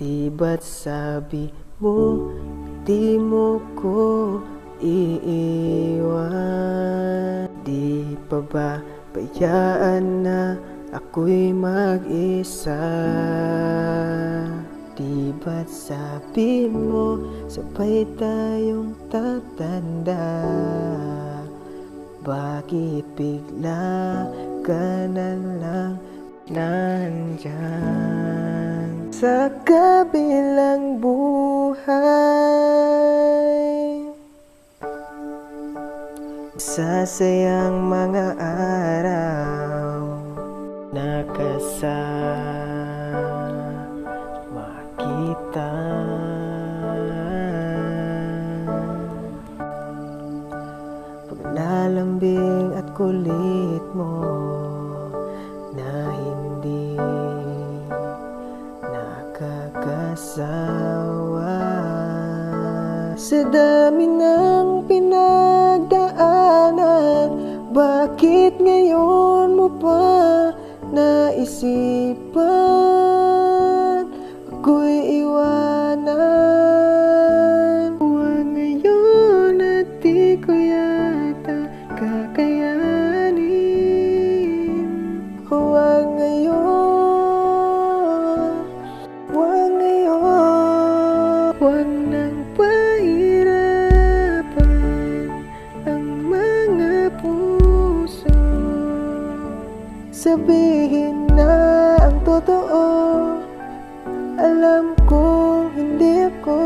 Di ba't sabi mo, di mo ko iiwan? Di pa ba bayaan na ako'y mag-isa? Di ba't sabi mo, sabay tayong tatanda? Bakit bigla ka na lang nandyan sa kabilang buhay? Sasayang mga araw na kasama kita. Paglalambing at kulit mo na hindi nakakasawa. Sa dami ng pinagdaanan, bakit ngayon mo pa naisipan ako'y iwanan? Huwag ngayon at di ko yata kakayanin. Huwag ngayon, huwag ngayon. Huwag nang pahirapan ang mga puso. Sabihin na ang totoo, alam kong hindi ako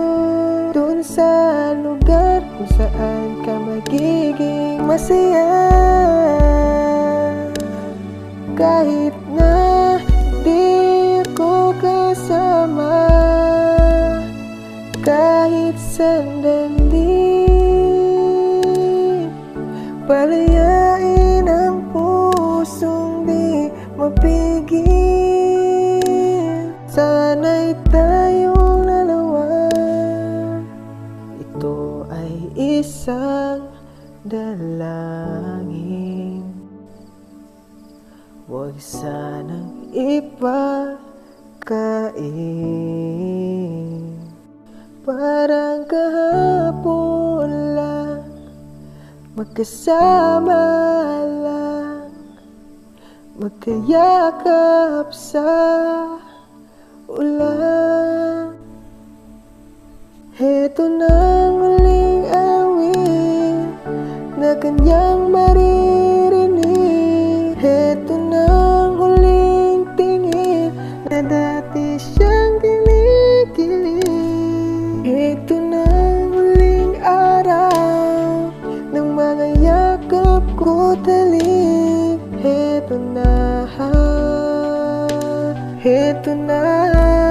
dun sa lugar kung saan ka magiging masaya. Kahit na di ko kasama, kahit sandali, palayain ang pusong di mapigil. Sana'y tayong dalawa, ito ay isang dalangin. Huwag sanang ipakain. Parang kahapon lang, magkasama lang, magkayakap sa ulan. Heto na ang huling awit na kanyang maririnig. Heto na ang huling tingin na dati siyang kinikilig. Heto na ang huling araw ng mga yakap ko talik. Heto na, heto na.